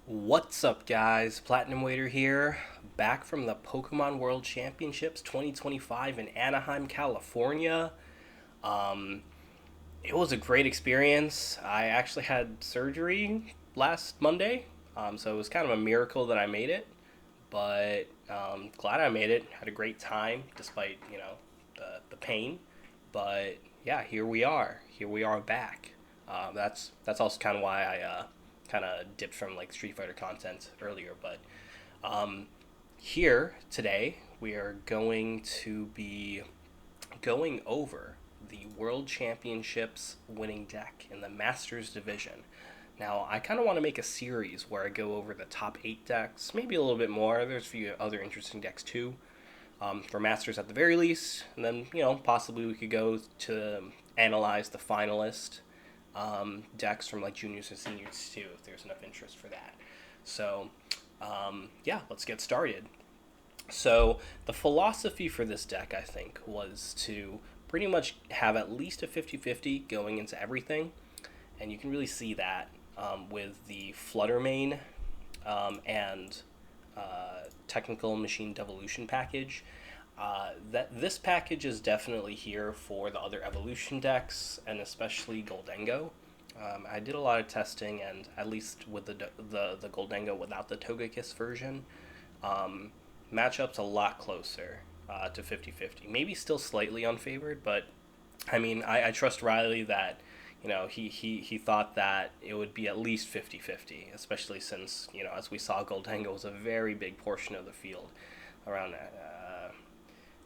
What's up, guys? Platinum Waiter here, back from the Pokemon World Championships 2025 in Anaheim, California. Um, it was a great experience. I actually had surgery last Monday, so it was kind of a miracle that I made it. But glad I made it. Had a great time despite the pain. But yeah, here we are. Here we are back. That's also kind of why I kind of dipped from like Street Fighter content earlier. But um, here today we are going to be going over the World Championships winning deck in the Masters division. Now, I kind of want to make a series where I go over the top 8 decks, maybe a little bit more. There's a few other interesting decks too, for Masters at the very least. And then, possibly we could go to analyze the finalist decks from like juniors and seniors too, if there's enough interest for that. So, yeah, let's get started. So the philosophy for this deck, I think, was to pretty much have at least a 50-50 going into everything. And you can really see that with the Flutter main and Technical Machine Devolution package. That this package is definitely here for the other evolution decks, and especially Goldengo. I did a lot of testing, and at least with the Goldengo without the Togekiss version, um, matchups a lot closer to 50-50. Maybe still slightly unfavored, but I mean, I trust Riley that he thought that it would be at least 50-50, especially since, as we saw, Goldengo was a very big portion of the field, around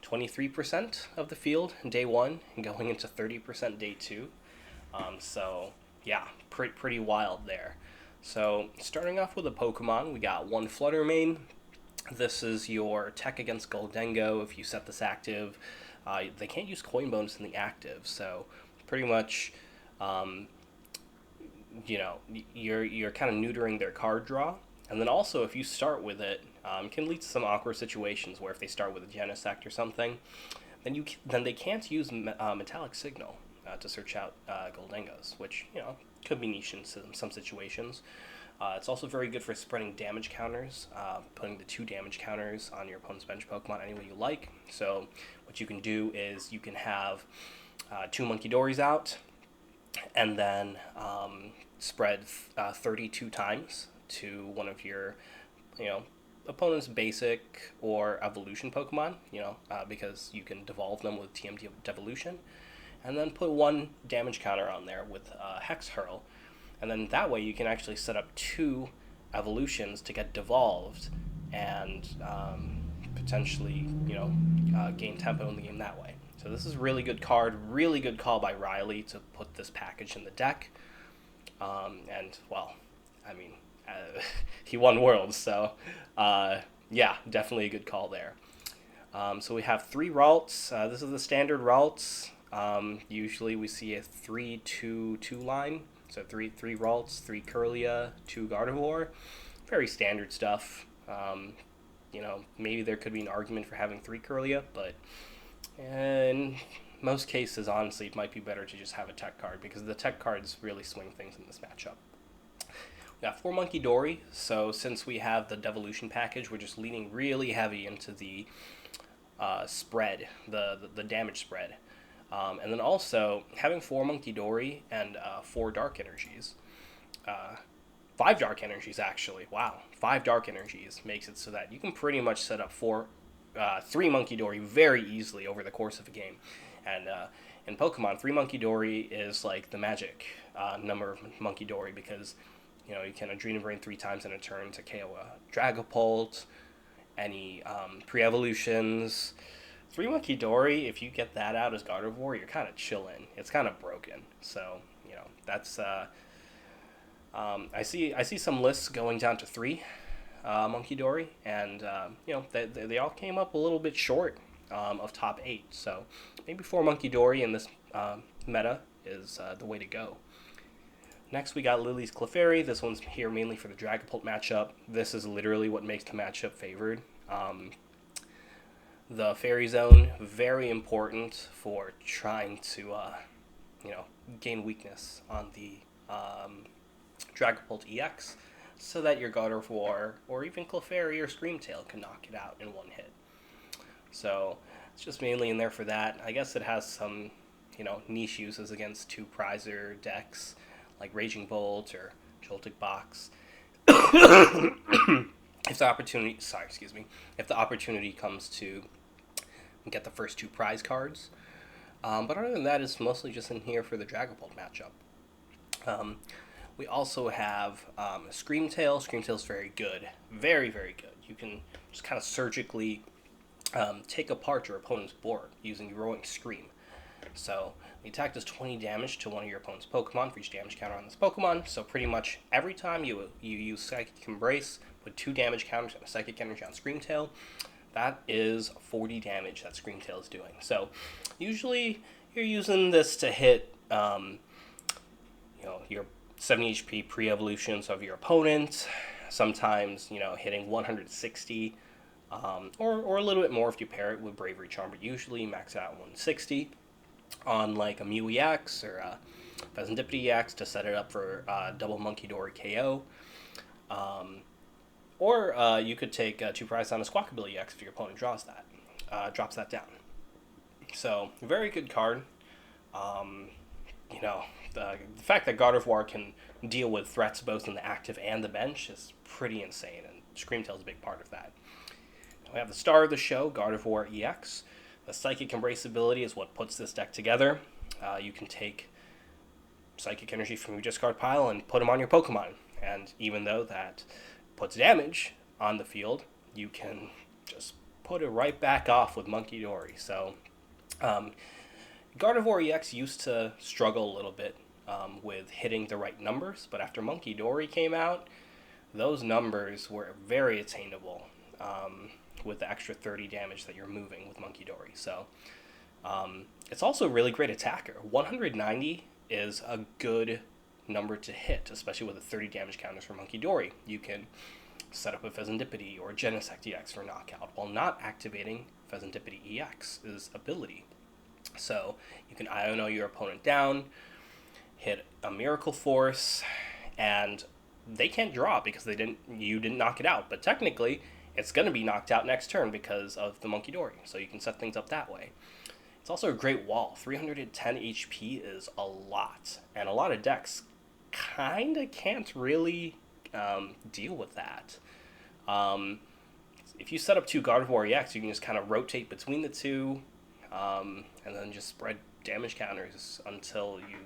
23% of the field day one and going into 30% day two. So, yeah, pretty wild there. So, starting off with a Pokemon, we got one Flutter main. This is your tech against Goldengo. If you set this active, they can't use coin bonus in the active, so pretty much, um, you're kind of neutering their card draw. And then also, if you start with it, can lead to some awkward situations where if they start with a Genesect or something, then they can't use Metallic Signal to search out Goldengos, which could be niche in some situations. It's also very good for spreading damage counters, putting the 2 damage counters on your opponent's bench Pokemon any way you like. So what you can do is you can have 2 Monkey Dories out, and then spread 32 times to one of your, you know, opponent's basic or evolution Pokemon, because you can devolve them with TM Devolution, and then put 1 damage counter on there with Hex Hurl, and then that way you can actually set up 2 evolutions to get devolved and potentially, gain tempo in the game that way. So this is a really good card, really good call by Riley to put this package in the deck. And, well, I mean, he won Worlds, so yeah, definitely a good call there. So we have 3 routes. This is the standard routes. Usually we see a 3-2-2 line. So three routes, 3 Curlia, 2 Gardevoir. Very standard stuff. Maybe there could be an argument for having 3 Curlia, but in most cases, honestly, it might be better to just have a tech card because the tech cards really swing things in this matchup. We got 4 Monkey Dory, so since we have the Devolution package, we're just leaning really heavy into the spread, the damage spread. And then also, having 4 Monkey Dory and 4 Dark Energies, 5 Dark Energies actually, wow, 5 Dark Energies makes it so that you can pretty much set up 3 Monkey Dory very easily over the course of a game. And in Pokemon, 3 Monkey Dory is like the magic number of Monkey Dory because you can Adrenal Brain 3 times in a turn to KO a Dragapult, any pre-evolutions. 3 Monkey Dory, if you get that out as Gardevoir, you're kind of chilling. It's kind of broken. So that's I see some lists going down to 3 Monkey Dory, and they all came up a little bit short of top 8. So maybe 4 Monkey Dory in this meta is the way to go. Next, we got Lily's Clefairy. This one's here mainly for the Dragapult matchup. This is literally what makes the matchup favored. The Fairy Zone, very important for trying to, gain weakness on the Dragapult EX. so that your Gardevoir or even Clefairy or Screamtail can knock it out in one hit. So it's just mainly in there for that. I guess it has some, niche uses against two Prizer decks like Raging Bolt or Joltik Box. If the opportunity, if the opportunity comes to get the first two prize cards. But other than that, it's mostly just in here for the Dragapult matchup. We also have Screamtail. Screamtail's very good. Very, very good. You can just kind of surgically take apart your opponent's board using Roaring Scream. So the attack does 20 damage to one of your opponent's Pokemon for each damage counter on this Pokemon. So pretty much every time you use Psychic Embrace, put 2 damage counters and a Psychic Energy on Screamtail, that is 40 damage that Screamtail is doing. So usually you're using this to hit your 70 HP pre-evolutions of your opponent. Sometimes, hitting 160 or a little bit more if you pair it with Bravery Charm, but usually max it out 160 on like a Mew EX or a Pheasantipity EX to set it up for double Monkey Dory KO. Or you could take 2 prize on a Squawkabilly EX if your opponent drops that down. So, very good card. The fact that Gardevoir can deal with threats both in the active and the bench is pretty insane, and Screamtail's a big part of that. We have the star of the show, Gardevoir EX. The Psychic Embrace ability is what puts this deck together. You can take Psychic Energy from your discard pile and put them on your Pokemon, and even though that puts damage on the field, you can just put it right back off with Monkey Dory. So, Gardevoir EX used to struggle a little bit with hitting the right numbers, but after Monkey Dory came out, those numbers were very attainable with the extra 30 damage that you're moving with Monkey Dory. So, it's also a really great attacker. 190 is a good number to hit, especially with the 30 damage counters for Monkey Dory. You can set up a Pheasantipity or Genesect EX for knockout while not activating Pheasantipity EX's ability. So you can IO your opponent down, hit a Miracle Force, and they can't draw because you didn't knock it out. But technically, it's going to be knocked out next turn because of the Monkey Dory. So you can set things up that way. It's also a great wall. 310 HP is a lot, and a lot of decks kind of can't really deal with that. If you set up 2 Gardevoir EX, you can just kind of rotate between the two, and then just spread damage counters until you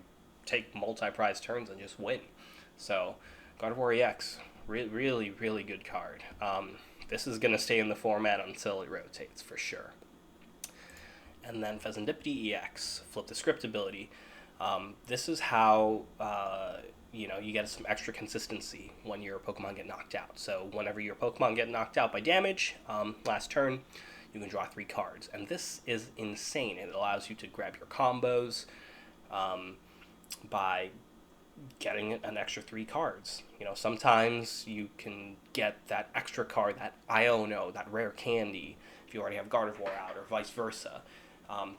take multi-prize turns and just win. So, Gardevoir EX, really, really good card. This is going to stay in the format until it rotates, for sure. And then Pheasantipity EX, flip the script ability. This is how you get some extra consistency when your Pokemon get knocked out. So whenever your Pokemon get knocked out by damage, last turn, you can draw 3 cards. And this is insane. It allows you to grab your combos by getting an extra 3 cards. Sometimes you can get that extra card, that Iono, that rare candy, if you already have Gardevoir out, or vice versa,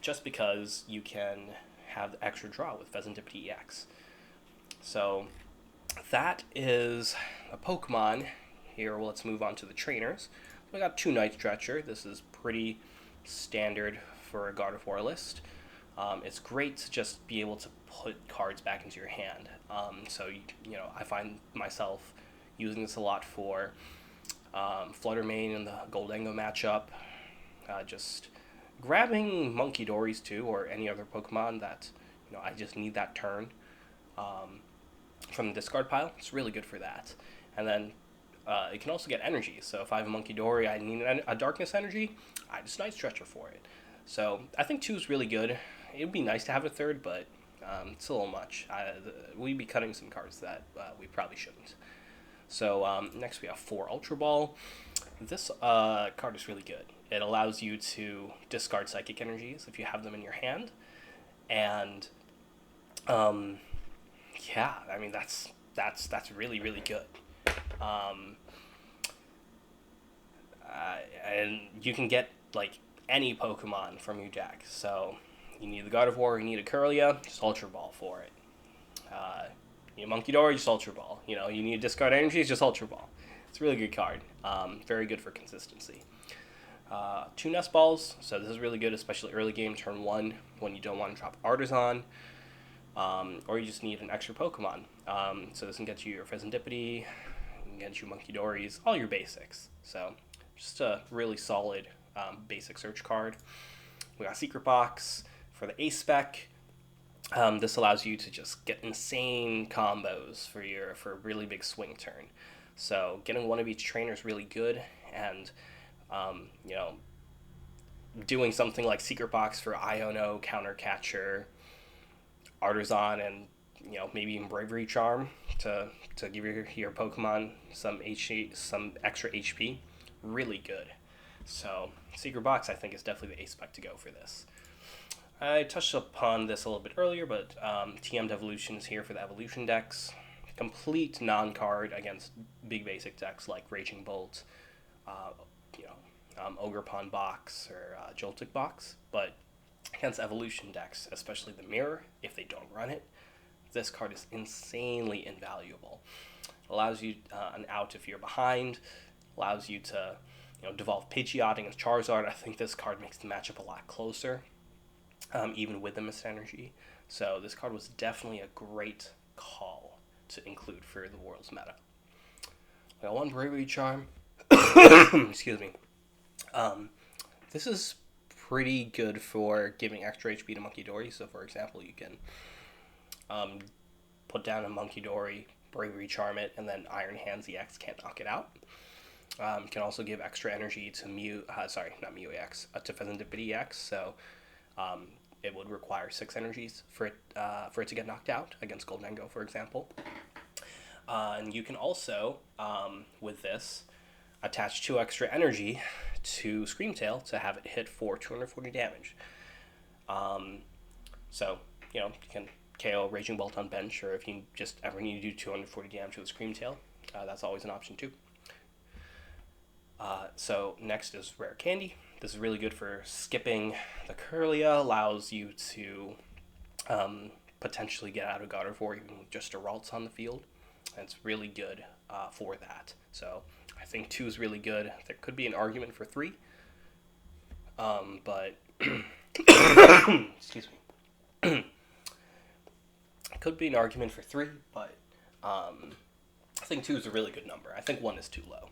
just because you can have the extra draw with Pheasantipity EX. So that is a Pokemon. Here, let's move on to the trainers. We got 2 Night Stretcher. This is pretty standard for a Gardevoir list. It's great to just be able to put cards back into your hand. So I find myself using this a lot for Fluttermane in the Goldengo matchup. Just grabbing Monkey Dories too, or any other Pokemon that I just need that turn from the discard pile. It's really good for that. And then it can also get energy. So if I have a Monkey Dory, I need a Darkness energy, I just Night Stretcher for it. So I think 2 is really good. It would be nice to have a 3rd, but it's a little much. We'd be cutting some cards that we probably shouldn't. So next we have 4 Ultra Ball. This card is really good. It allows you to discard Psychic Energies if you have them in your hand. And that's really, really good. And you can get like any Pokemon from your deck. So you need the Gardevoir, you need a Kirlia, just Ultra Ball for it. You Monkey Dory, just Ultra Ball. You need to discard energies, just Ultra Ball. It's a really good card. Very good for consistency. Two Nest Balls, so this is really good, especially early game, turn 1, when you don't want to drop Artisan, or you just need an extra Pokemon. So this can get you your Pheasantipity, can get you Monkey Dories, all your basics. So just a really solid basic search card. We got Secret Box for the Ace spec. This allows you to just get insane combos for a really big swing turn. So getting one of each trainer is really good, and doing something like Secret Box for Iono, Counter Catcher, Artisan, and maybe even Bravery Charm to give your Pokemon some extra HP, really good. So Secret Box, I think, is definitely the ace spec to go for this. I touched upon this a little bit earlier, but TM Evolution is here for the Evolution decks. Complete non-card against big basic decks like Raging Bolt, Ogerpon Box, or Joltik Box. But against Evolution decks, especially the Mirror, if they don't run it, this card is insanely invaluable. It allows you an out if you're behind, allows you to devolve Pidgeot against Charizard. I think this card makes the matchup a lot closer, even with the Mist Energy. So this card was definitely a great call to include for the World's meta. I got one Bravery Charm. Excuse me. This is pretty good for giving extra HP to Monkey Dory. So, for example, you can put down a Monkey Dory, Bravery Charm it, and then Iron Hands EX can't knock it out. Can also give extra energy to to Pheasantipity EX. So it would require 6 energies for it to get knocked out against Goldengo, for example. And you can also, with this, attach 2 extra energy to Screamtail to have it hit for 240 damage. So, you can KO Raging Bolt on bench, or if you just ever need to do 240 damage with a Screamtail, that's always an option too. So next is Rare Candy. This is really good for skipping the Kirlia, allows you to potentially get out of Gardevoir even with just a Ralts on the field. And it's really good for that. So I think 2 is really good. There could be an argument for 3. But excuse me. Could be an argument for 3, but I think 2 is a really good number. I think 1 is too low.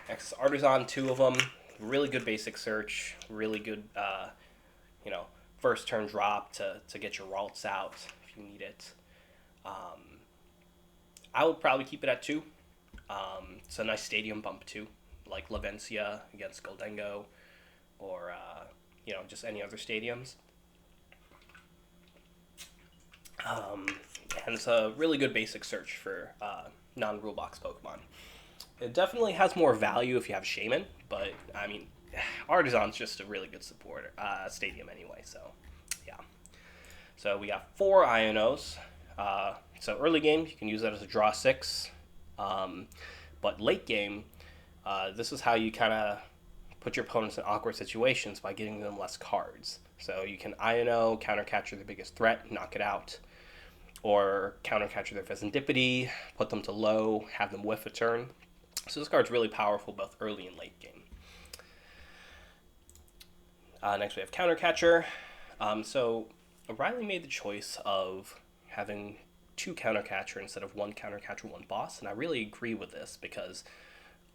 Next, Artisan, 2 of them. Really good basic search. Really good, first turn drop to get your Ralts out if you need it. I would probably keep it at 2. It's a nice stadium bump too, like Lavencia against Goldengo, or just any other stadiums. And it's a really good basic search for non-rule box Pokemon. It definitely has more value if you have Shaman, but I mean, Artisan's just a really good support stadium anyway. So yeah. So we got 4 Ionos. So early game, you can use that as a draw 6. But late game, this is how you kind of put your opponents in awkward situations by giving them less cards. So you can Iono, Counter Catcher their biggest threat, knock it out. Or Counter Catcher their Pheasantipity, put them to low, have them whiff a turn. So this card's really powerful both early and late game. Next we have Counter Catcher. So Riley made the choice of having 2 Counter Catcher instead of 1 Counter Catcher, 1 boss, and I really agree with this because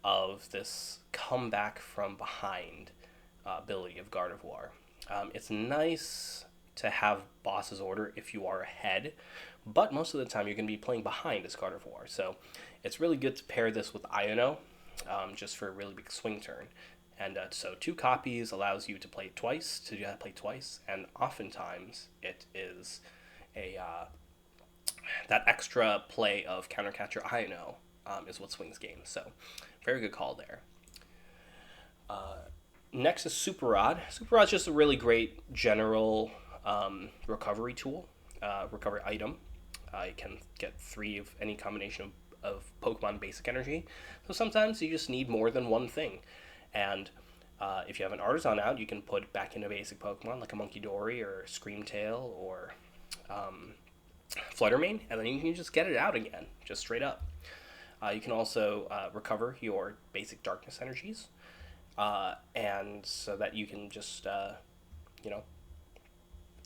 of this comeback from behind ability of Gardevoir. It's nice to have boss's order if you are ahead, but most of the time you're going to be playing behind as Gardevoir, so it's really good to pair this with Iono just for a really big swing turn. And so 2 copies allows you to play twice, and oftentimes it is that extra play of Counter Catcher Iono is what swings games. So very good call there. Next is Super Rod. Super Rod's just a really great general recovery tool, recovery item. You can get 3 of any combination of Pokemon basic energy. So sometimes you just need more than one thing. And if you have an Artisan out, you can put back in a basic Pokemon like a Monkey Dory or Screamtail or Fluttermane, and then you can just get it out again, just straight up. You can also recover your basic darkness energies, and so that you can just you know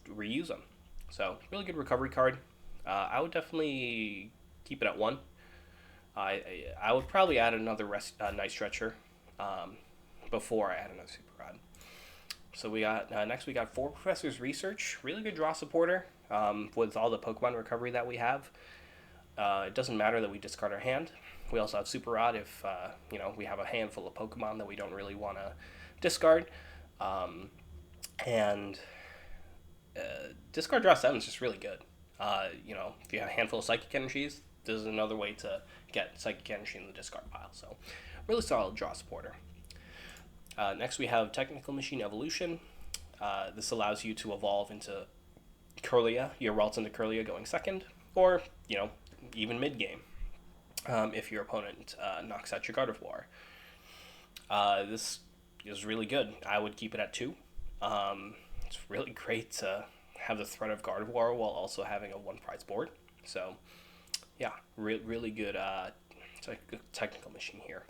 reuse them. So really good recovery card. I would definitely keep it at one. I would probably add another night stretcher before I add another super rod. So we got next we got Four Professors Research, really good draw supporter with all the Pokemon recovery that we have. It doesn't matter that we discard our hand. We also have Super Rod if we have a handful of Pokemon that we don't really want to discard, and discard draw 7 is just really good. If you have a handful of Psychic Energies, this is another way to get Psychic Energy in the discard pile. So really solid draw supporter. Next we have Technical Machine Evolution. This allows you to evolve into Kirlia, your Ralts into Kirlia going second, or even mid game if your opponent knocks out your Gardevoir. This is really good. I would keep it at 2. It's really great to have the threat of Gardevoir while also having a 1 prize board. So, yeah, really good technical machine here.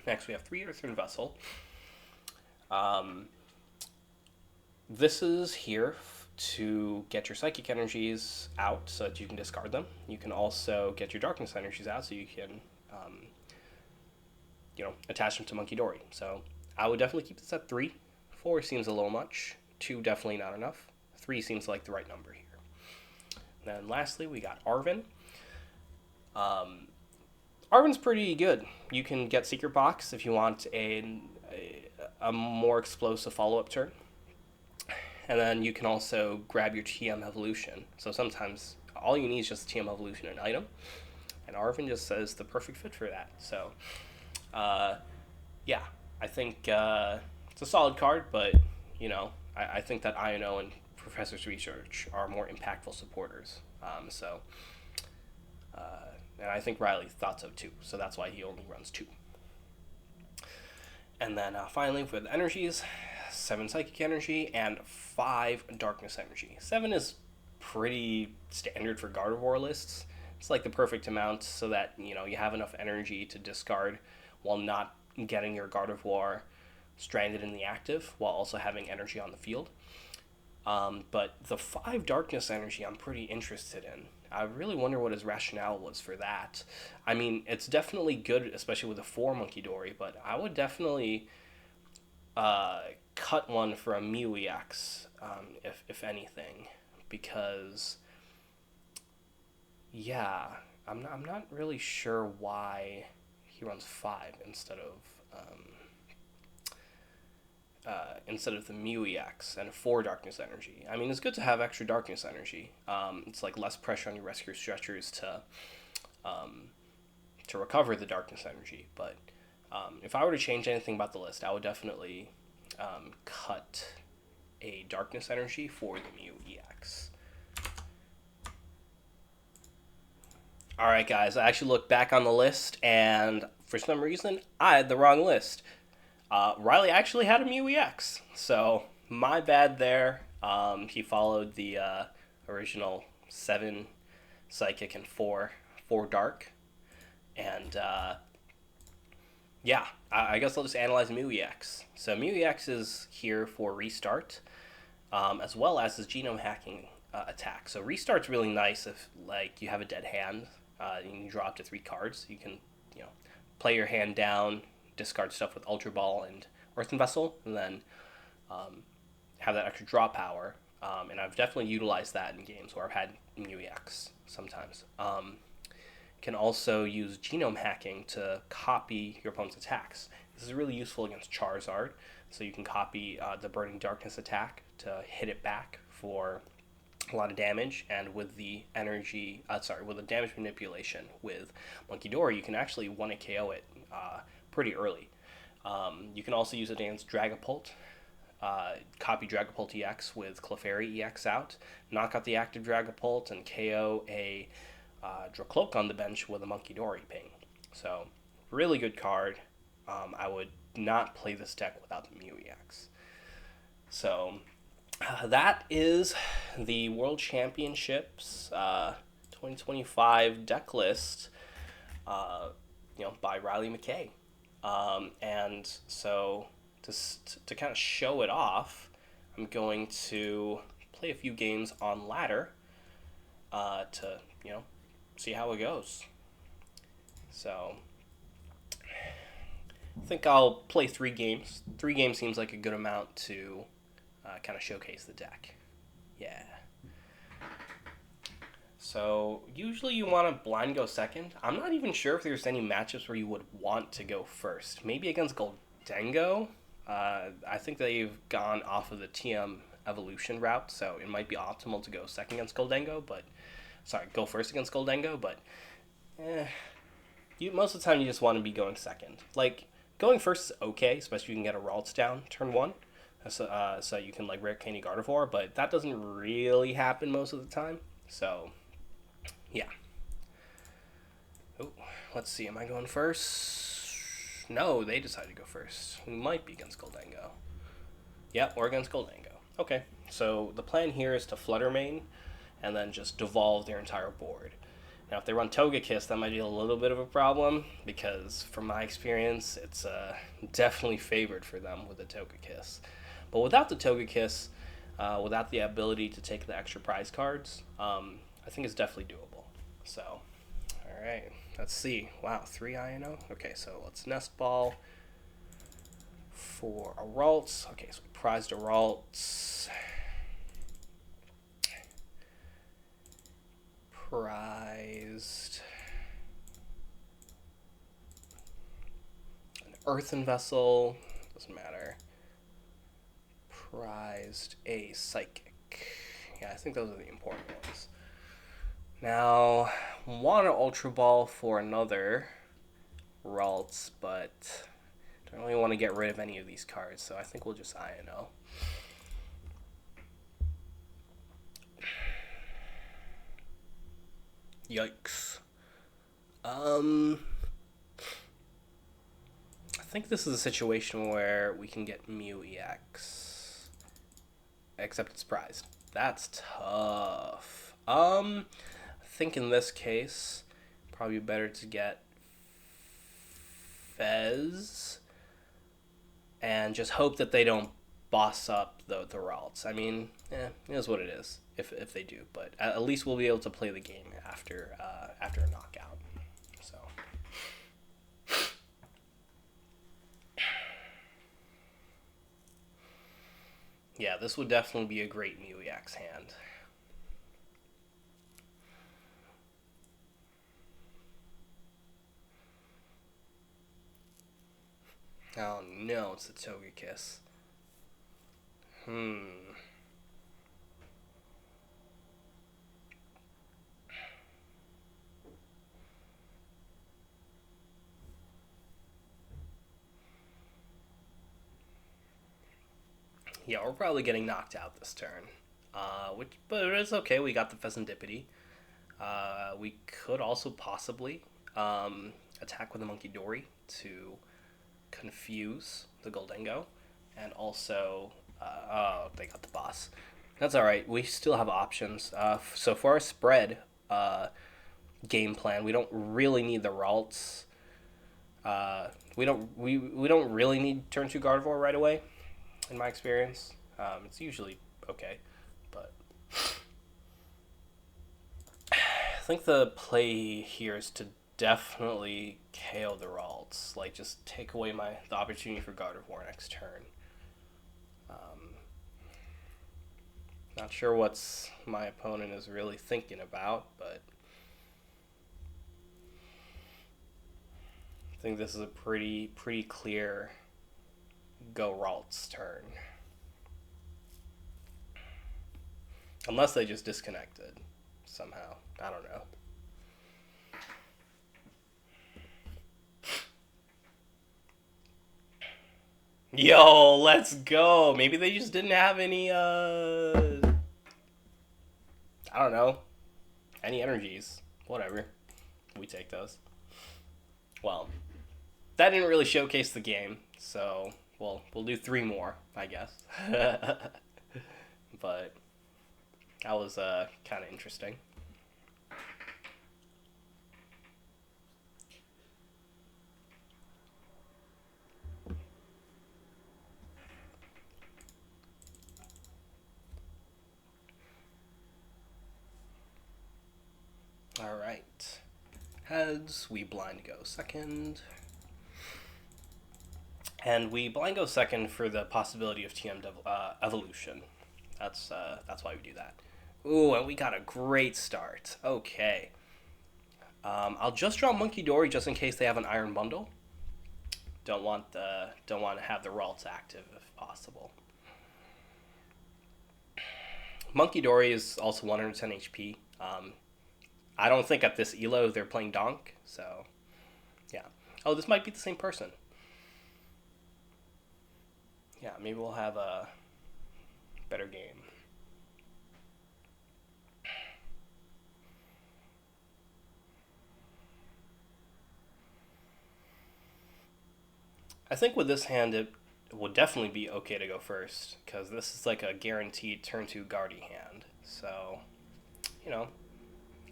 Next, we have 3 Earthen Vessel. This is here to get your Psychic Energies out so that you can discard them. You can also get your Darkness Energies out so you can, attach them to Munkidori. So I would definitely keep this at 3. 4 seems a little much. 2 definitely not enough. 3 seems like the right number here. And then lastly, we got Arven. Arven's pretty good. You can get Secret Box if you want a more explosive follow-up turn. And then you can also grab your TM Evolution. So sometimes all you need is just TM Evolution and item. And Arven just says the perfect fit for that. So, I think it's a solid card, but, I think that INO and Professor's Research are more impactful supporters. And I think Riley thought so too. So that's why he only runs 2. And then finally, with energies, 7 Psychic Energy and 5 Darkness Energy. 7 is pretty standard for Gardevoir lists. It's like the perfect amount so that, you have enough energy to discard while not getting your Gardevoir stranded in the active, while also having energy on the field. But the 5 Darkness Energy I'm pretty interested in. I really wonder what his rationale was for that. I mean, it's definitely good, especially with a 4 Munkidori, but I would definitely cut one for a Mew EX, if anything, because, I'm not really sure why he runs 5 instead of the Mew EX and 4 Darkness Energy. I mean, it's good to have extra Darkness Energy. It's like less pressure on your Rescue Stretchers to recover the Darkness Energy. But if I were to change anything about the list, I would definitely cut a Darkness Energy for the Mew EX. Alright guys, I actually looked back on the list, and for some reason, I had the wrong list. Riley actually had a Mew EX, so my bad there. He followed the original 7 Psychic and 4 Dark, and I guess I'll just analyze Mew EX. So Mew EX is here for Restart, as well as his Genome Hacking attack. So Restart's really nice if you have a dead hand. You can draw up to 3 cards. You can play your hand down, discard stuff with Ultra Ball and Earthen Vessel, and then have that extra draw power. And I've definitely utilized that in games where I've had Mew EX sometimes. Can also use Genome Hacking to copy your opponent's attacks. This is really useful against Charizard, so you can copy the Burning Darkness attack to hit it back for a lot of damage, and with the with the damage manipulation with Munkidori, you can actually 1 KO it pretty early. You can also use it against Dragapult. Copy Dragapult EX with Clefairy EX out, knock out the active Dragapult, and KO a Dracloak on the bench with a Munkidori ping. So, really good card. I would not play this deck without the Mew EX. So, That is the World Championships 2025 deck list, uh, by Riley McKay. And so to kind of show it off, I'm going to play a few games on ladder to see how it goes. So I think I'll play 3 games. 3 games seems like a good amount to kind of showcase the deck. Yeah. So usually you want to blind go second. I'm not even sure if there's any matchups where you would want to go first. Maybe against Goldengo. I think they've gone off of the TM evolution route, so it might be optimal to go second against Goldengo, but go first against Goldengo, but most of the time you just want to be going second. Like going first is okay, especially if you can get a Ralts down turn 1. So you can like rare candy Gardevoir, but that doesn't really happen most of the time. So yeah. Oh, let's see. Am I going first? No, they decided to go first. We might be against Goldengo. Yep, we're against Goldengo. Okay, so the plan here is to Flutter Mane and then just devolve their entire board. Now, if they run Togekiss, that might be a little bit of a problem because, from my experience, it's definitely favored for them with the Togekiss. But without the Togekiss, without the ability to take the extra prize cards, I think it's definitely doable. So, all right, let's see. Wow, 3 INO? Okay, so let's Nest Ball for a Ralts. Okay, so we prized a Ralts. Prized an Earthen Vessel. Doesn't matter. Prized a Psychic. Yeah, I think those are the important ones. Now, want an Ultra Ball for another Ralts, but don't really want to get rid of any of these cards, so I think we'll just INO. Yikes. I think this is a situation where we can get Mew EX. Except it's prized. That's tough. I think in this case, probably better to get Fez and just hope that they don't boss up the Ralts. I mean, it is what it is if they do, but at least we'll be able to play the game after a knockout. So yeah, this would definitely be a great Mew EX hand. Oh no, it's the Togekiss. Yeah, we're probably getting knocked out this turn. But it's okay. We got the Pheasantipity. We could also possibly attack with the Monkey Dory to confuse the Goldengo, and also, they got the boss. That's all right. We still have options. So for our spread game plan, we don't really need the Ralts. We don't really need turn 2 Gardevoir right away. In my experience, it's usually okay, but I think the play here is to definitely KO the Ralts. Like, just take away the opportunity for Gardevoir next turn. Not sure what's my opponent is really thinking about, but I think this is a pretty clear go Ralts turn. Unless they just disconnected somehow. I don't know. Yo, let's go. Maybe they just didn't have any, I don't know, any energies. Whatever. We take those. Well, that didn't really showcase the game, so we'll do 3 more, I guess. but that was kind of interesting. All right. Heads, we blind go second. And we blind go second for the possibility of evolution. That's why we do that. Ooh, and we got a great start. Okay. I'll just draw Monkey Dory just in case they have an Iron Bundle. Don't want to have the Ralts active if possible. Monkey Dory is also 110 HP. I don't think at this elo they're playing Donk, so yeah. Oh, this might be the same person. Yeah, maybe we'll have a better game. I think with this hand it would definitely be okay to go first, because this is like a guaranteed turn 2 Guardy hand. So, you know,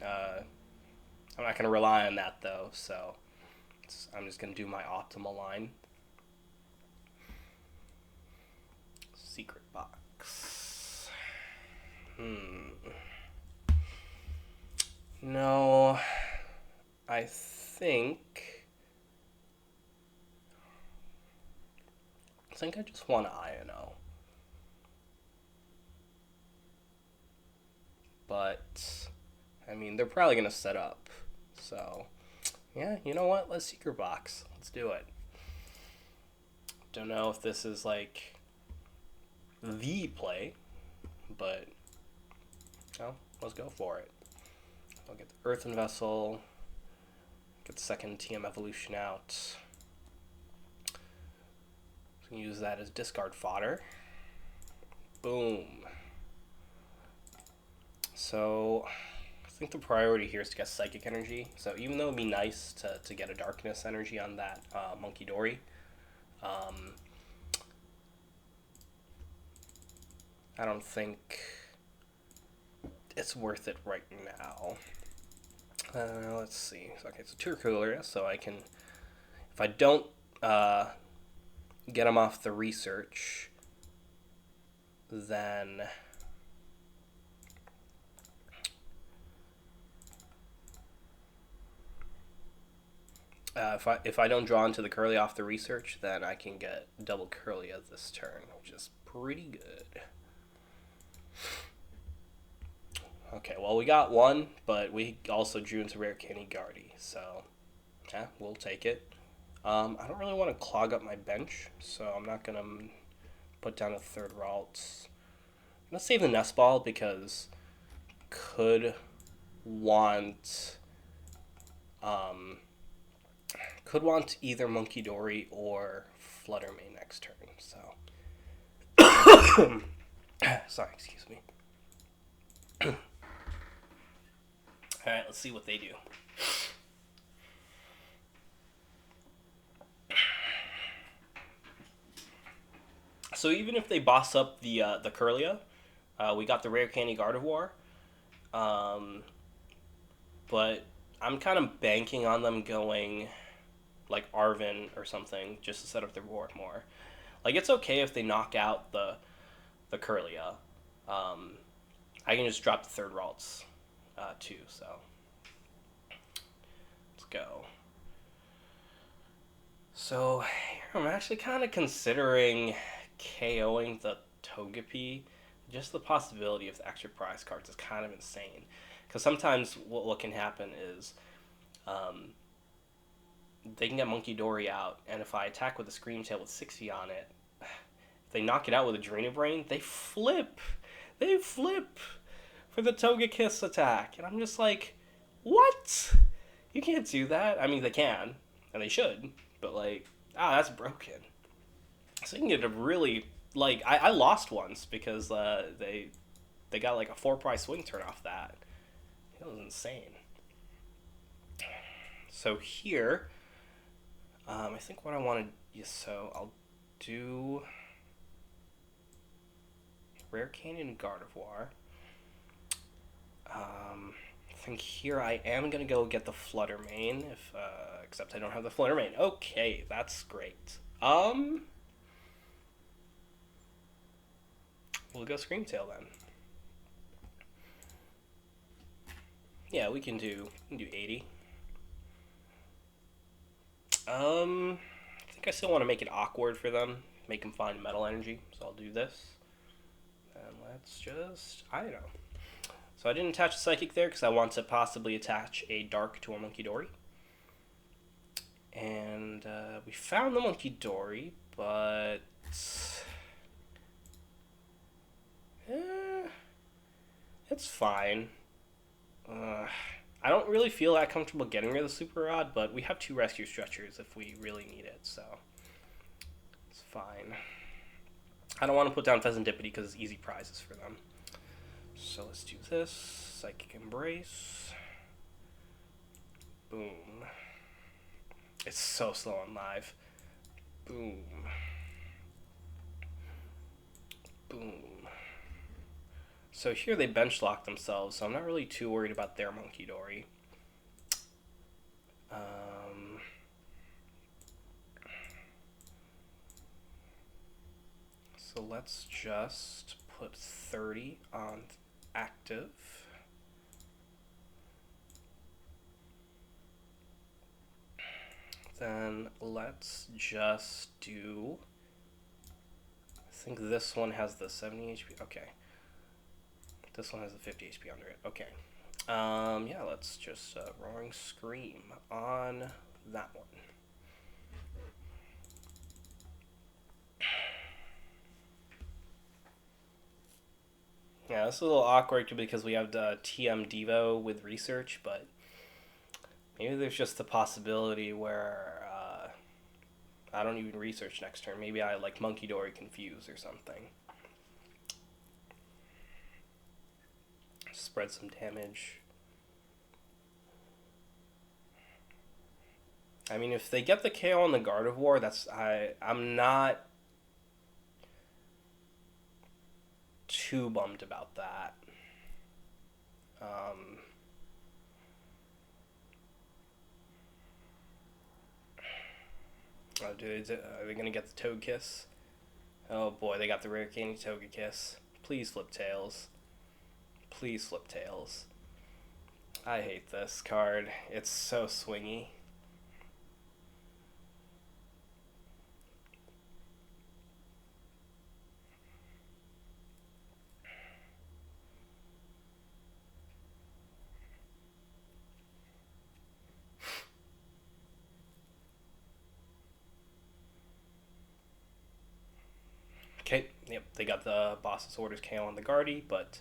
I'm not going to rely on that though, so I'm just going to do my optimal line. Secret box. No, I think I just want to INO. But I mean, they're probably going to set up. So, yeah, you know what? Let's secret box. Let's do it. Don't know if this is like the play, but no, let's go for it. I'll get the Earthen Vessel, get the second TM Evolution out. Use that as discard fodder. Boom. So I think the priority here is to get Psychic Energy. So even though it'd be nice to get a Darkness Energy on that Monkey Dory, I don't think it's worth it right now. Let's see. Okay, it's a Turcolia, so I can, if I don't get them off the research, then if I don't draw into the Curly off the research, then I can get double Curlia this turn, which is pretty good. Okay, well, we got one, but we also drew into Rare Candy Guardy, so yeah, we'll take it. I don't really want to clog up my bench, so I'm not going to put down a third Ralts. I'm going to save the Nest Ball because could want either Monkey Dory or Flutter Mane next turn, so. Sorry, excuse me. Alright, let's see what they do. So even if they boss up the Curlia, we got the Rare Candy Gardevoir. But I'm kind of banking on them going like Arven or something just to set up the board more. Like, it's okay if they knock out the Curlia. I can just drop the third Ralts too, so let's go. So I'm actually kind of considering KOing the Togepi. Just the possibility of the extra prize cards is kind of insane. Because sometimes what can happen is they can get Monkey Dory out, and if I attack with a Scream Tail with 60 on it, if they knock it out with a Drain Brain, they flip! They flip for the Togekiss attack. And I'm just like, what? You can't do that. I mean, they can, and they should, but like, that's broken. So you can get a really, like, I lost once because they got like a 4-prize swing turn off that. It was insane. So here, I think what I want to, so I'll do, Rare Canyon Gardevoir. I think here I am gonna go get the Flutter Mane, if except I don't have the Flutter Mane. Okay, that's great. We'll go Screamtail then. Yeah, we can do 80. I think I still want to make it awkward for them, make them find Metal Energy, so I'll do this. And let's just, I don't know. So I didn't attach a Psychic there because I want to possibly attach a Dark to a Monkey Dory. And we found the Monkey Dory, but it's fine. I don't really feel that comfortable getting rid of the Super Rod, but we have 2 Rescue Stretchers if we really need it, so it's fine. I don't want to put down Pheasantipity because it's easy prizes for them. So let's do this. Psychic Embrace. Boom. It's so slow on live. Boom. Boom. So here they bench lock themselves, so I'm not really too worried about their Monkey Dory. So let's just put 30 on active. Then let's just do, I think this one has the 70 HP. Okay. This one has the 50 HP under it. Okay. Yeah, let's just Roaring Scream on that one. Yeah, this is a little awkward because we have the TM Devo with research, but maybe there's just the possibility where I don't even research next turn. Maybe I like Monkey Dory Confuse or something. Spread some damage. I mean, if they get the KO on the Gardevoir, I'm not too bummed about that. Oh, dude, are they gonna get the Togekiss? Oh boy, they got the Rare Candy Togekiss. Please flip tails. Please flip tails. I hate this card. It's so swingy. Okay, yep, they got the Boss's Orders KO on the Guardy, but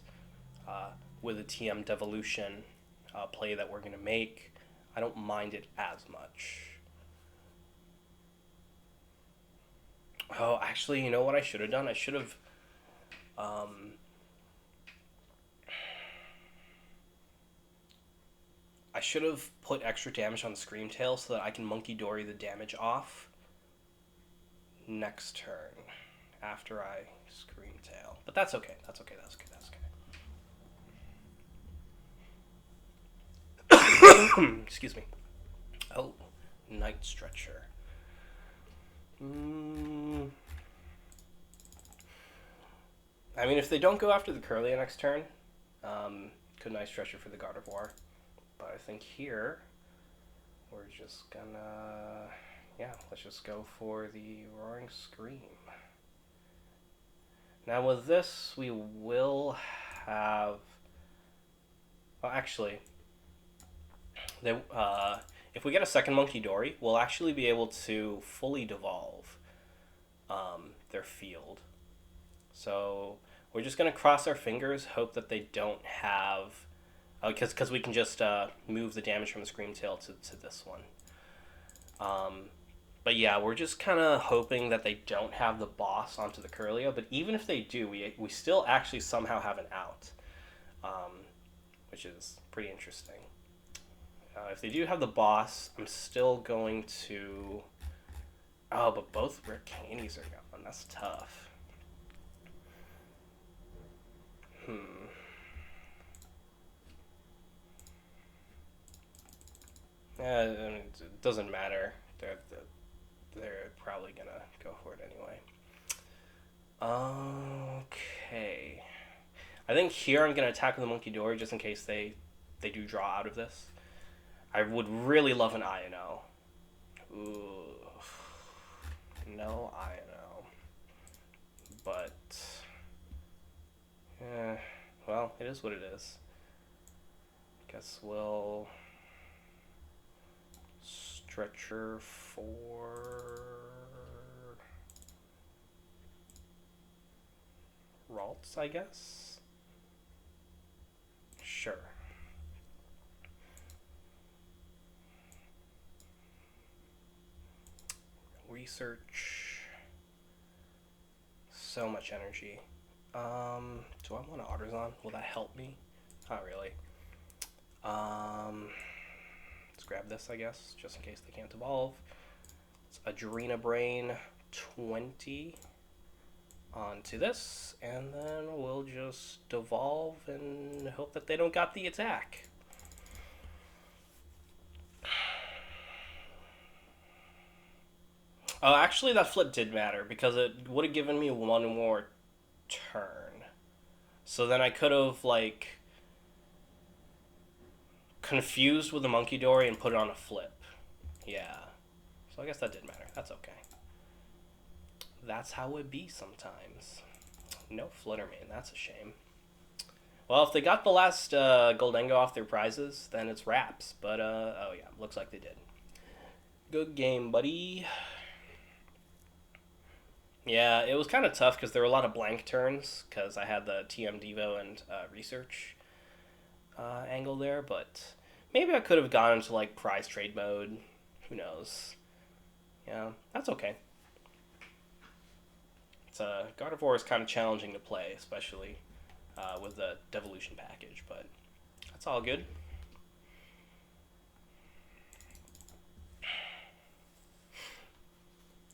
with the TM Devolution play that we're going to make, I don't mind it as much. Oh, actually, you know what I should have done? I should have put extra damage on the Screamtail so that I can Monkey Dory the damage off next turn after I Screamtail. But that's okay. That's okay. That's okay. That's okay. Excuse me. Oh, Night Stretcher. I mean, if they don't go after the Curlia next turn, could Night Stretcher for the Gardevoir. But I think here, we're just gonna, yeah, let's just go for the Roaring Scream. Now with this, we will have, well actually, if we get a second Monkey Dory, we'll actually be able to fully devolve their field. So we're just going to cross our fingers, hope that they don't have, because we can just move the damage from the Screamtail to this one. But yeah, we're just kind of hoping that they don't have the boss onto the Curlia, but even if they do, we still actually somehow have an out, which is pretty interesting. If they do have the boss, I'm still going to... Oh, but both Rare Candies are gone. That's tough. I mean, it doesn't matter. They're probably gonna go for it anyway. Okay. I think here I'm gonna attack with the Monkey Dory just in case they do draw out of this. I would really love an INO. Ooh. No INO. But well, it is what it is. Guess we'll stretcher for Ralts, I guess. Sure. Research. So much energy. Do I want an Artisan? Will that help me? Not really. Let's grab this, I guess, just in case they can't evolve. It's Adrena Brain 20 onto this, and then we'll just devolve and hope that they don't got the attack. Oh, actually, that flip did matter because it would have given me one more turn. So then I could have, like, confused with the Monkey Dory and put it on a flip. Yeah. So I guess that did matter. That's okay. That's how it be sometimes. No Fluttermane. That's a shame. Well, if they got the last Goldengo off their prizes, then it's wraps. But, oh yeah, looks like they did. Good game, buddy. Yeah, it was kind of tough because there were a lot of blank turns because I had the TM Devo and research angle there, but maybe I could have gone into like prize trade mode. Who knows? Yeah, that's okay. It's Gardevoir is kind of challenging to play, especially with the devolution package, but that's all good.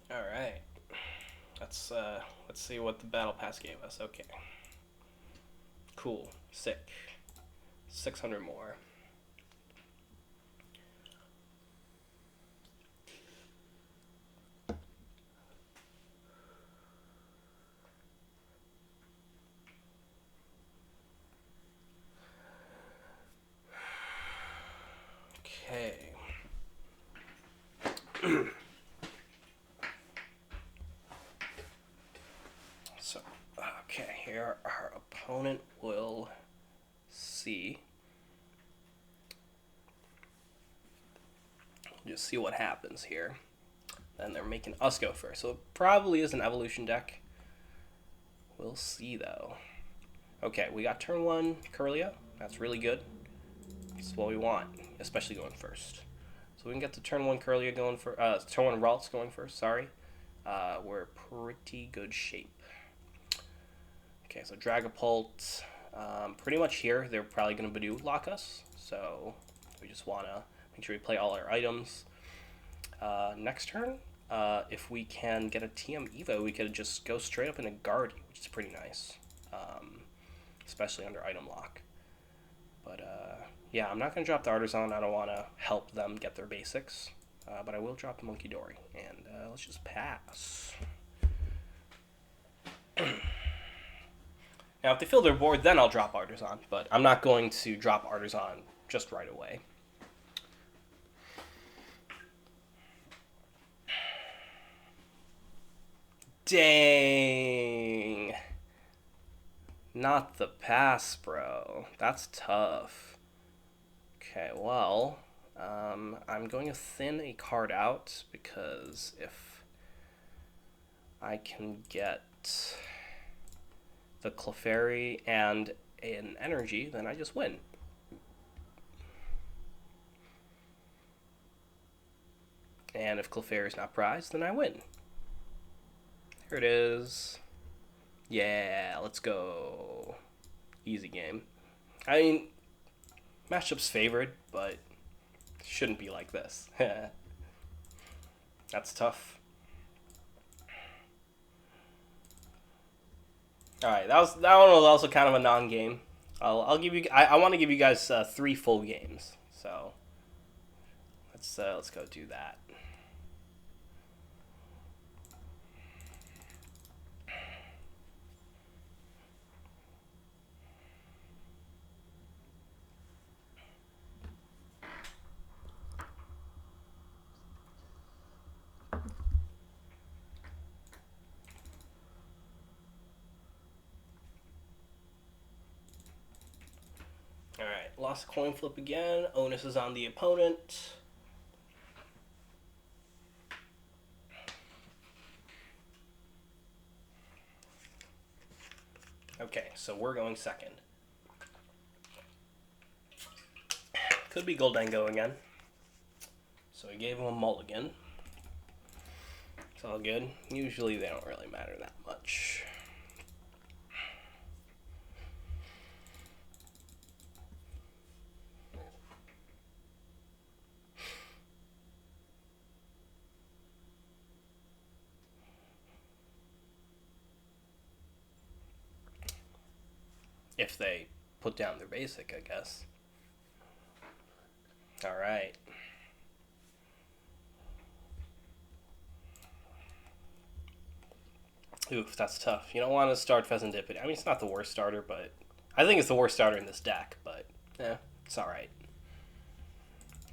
All right. Let's see what the battle pass gave us. Okay. Cool. Sick. 600 more. Okay. So, okay, here our opponent will see. Just see what happens here. Then they're making us go first. So it probably is an evolution deck. We'll see, though. Okay, we got turn 1 Curlia. That's really good. That's what we want, especially going first. So we can get the turn 1 Curlia going for turn 1 Ralts going first, sorry. We're pretty good shape. Okay, so Dragapult, pretty much here, they're probably going to Badoo lock us. So we just want to make sure we play all our items. Next turn, if we can get a TM Evo, we could just go straight up into Guard, which is pretty nice, especially under item lock. But yeah, I'm not going to drop the Artisan. I don't want to help them get their basics, but I will drop the Monkey Dory, and let's just pass. Now, if they fill their board, then I'll drop Artisan, but I'm not going to drop Artisan just right away. Dang. Not the pass, bro. That's tough. Okay, well, I'm going to thin a card out because if I can get the Clefairy and an energy, then I just win. And if Clefairy is not prized, then I win. Here it is. Yeah, let's go. Easy game. I mean, matchup's favored, but it shouldn't be like this. That's tough. All right, that one was also kind of a non-game. I'll give you. I want to give you guys three full games. So let's go do that. All right, lost a coin flip again. Onus is on the opponent. Okay, so we're going second. Could be Goldango again. So we gave him a mulligan. It's all good. Usually they don't really matter that much. If they put down their basic, I guess. All right. Oof, that's tough. You don't want to start Pheasantipity. I mean, it's not the worst starter, but I think it's the worst starter in this deck, but it's all right.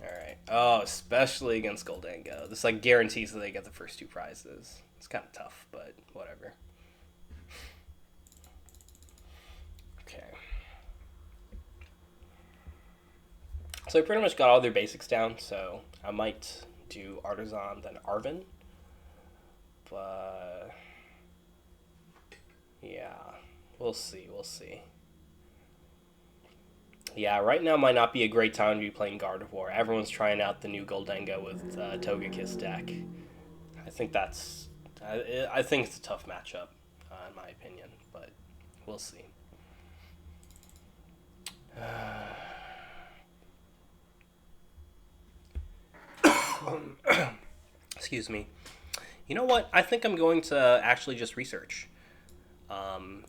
All right. Oh, especially against Goldango. This like guarantees that they get the first two prizes. It's kind of tough, but whatever. Okay. So I pretty much got all their basics down, so I might do Artisan, then Arvin. But yeah, we'll see. We'll see. Yeah, right now might not be a great time to be playing Gardevoir. Everyone's trying out the new Goldango with Togekiss deck. I think that's. I think it's a tough matchup, in my opinion, but we'll see. Excuse me. You know what? I think I'm going to actually just research. Um,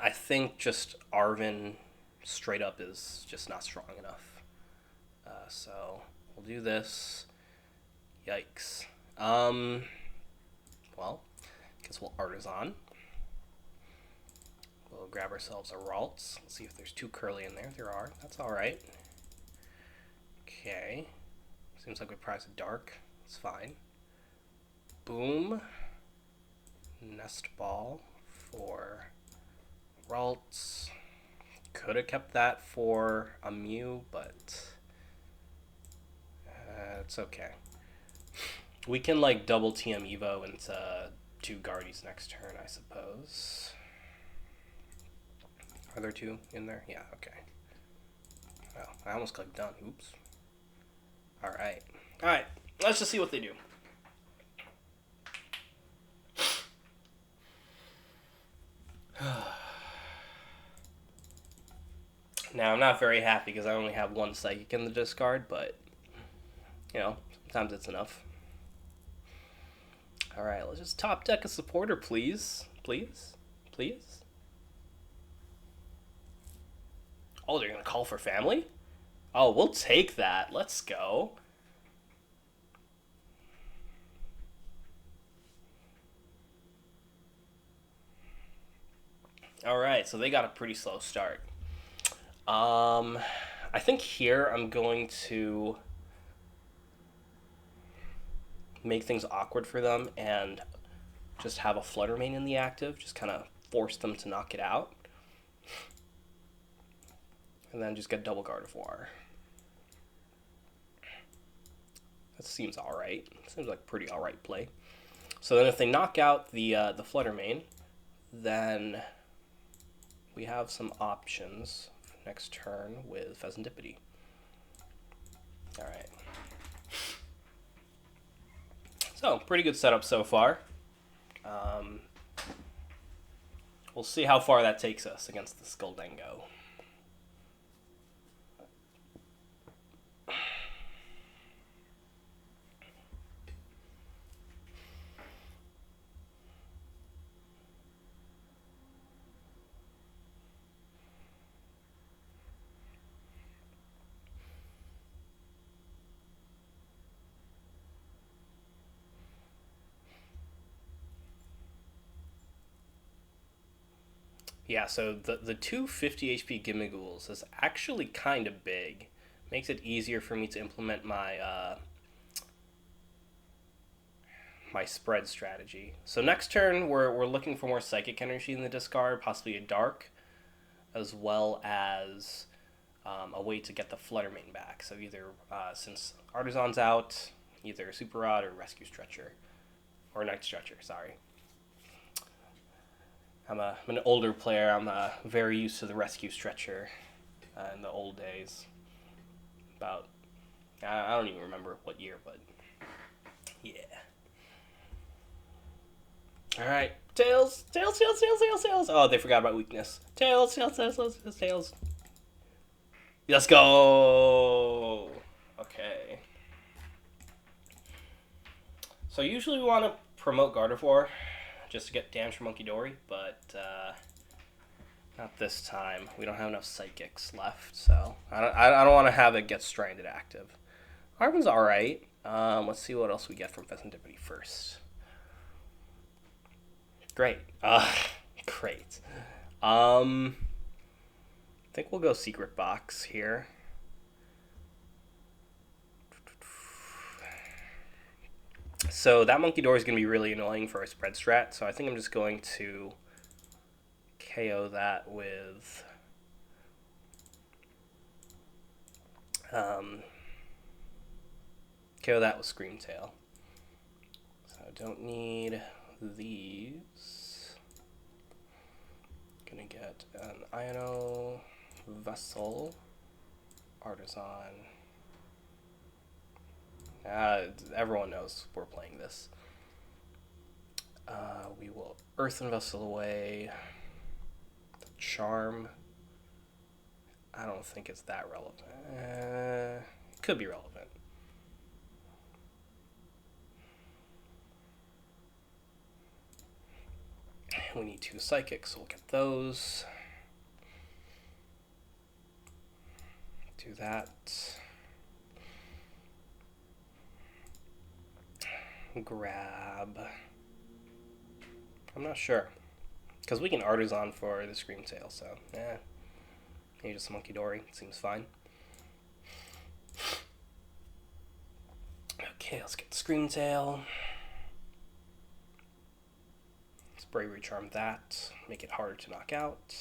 I think just Arvin straight up is just not strong enough. So we'll do this. Yikes. Well, guess we'll Artisan. We'll grab ourselves a Ralts. Let's see if there's two Curly in there. There are. That's all right. Okay. Seems like we prize a Dark. It's fine. Boom. Nest Ball for Ralts. Could have kept that for a Mew, but it's okay. We can like double TM Evo into two Guardies next turn, I suppose. Are there two in there? Yeah, okay. Well, I almost clicked done. Oops. Alright. Alright. Let's just see what they do. Now, I'm not very happy because I only have one Psychic in the discard, but, you know, sometimes it's enough. Alright, let's just top deck a supporter, please. Please? Please? Oh, they're going to call for family? Oh, we'll take that. Let's go. Alright, so they got a pretty slow start. I think here I'm going to make things awkward for them and just have a Flutter Mane in the active, just kind of force them to knock it out. And then just get double Gardevoir. That seems alright. Seems like pretty alright play. So then if they knock out the Flutter Mane, then we have some options next turn with Pheasantipity. Alright. So, pretty good setup so far. We'll see how far that takes us against this Goldango. Yeah, so the two 50 HP Gimmighoul's is actually kind of big. Makes it easier for me to implement my spread strategy. So next turn, we're looking for more Psychic Energy in the discard, possibly a Dark, as well as a way to get the Fluttermane back. So either, since Artisan's out, either Super Rod or Rescue Stretcher. Or Night Stretcher, sorry. I'm an older player. I'm very used to the Rescue Stretcher in the old days. About, I don't even remember what year, but yeah. Alright, Tails, Tails, Tails, Tails, Tails, Tails. Oh, they forgot about weakness. Tails, Tails, Tails, Tails, Tails, Tails. Let's go! Okay. So usually we want to promote Gardevoir just to get damage from Munkidori, but not this time. We don't have enough Psychics left, so I don't want to have it get stranded active. Arvin's alright. Let's see what else we get from Festivity first. Great. Great. I think we'll go Secret Box here. So that Munkidori is going to be really annoying for a spread strat, so I think I'm just going to KO that with Screamtail. So I don't need these. Gonna get an Iono Vessel, Artisan. Everyone knows we're playing this. We will Earthen Vessel away. The Charm. I don't think it's that relevant. It could be relevant. We need 2 Psychics, so we'll get those. Do that. Grab. I'm not sure. Because we can Artisan for the Screamtail, so maybe just Munkidori. Seems fine. Okay, let's get the Screamtail. Bravery Charm that. Make it harder to knock out.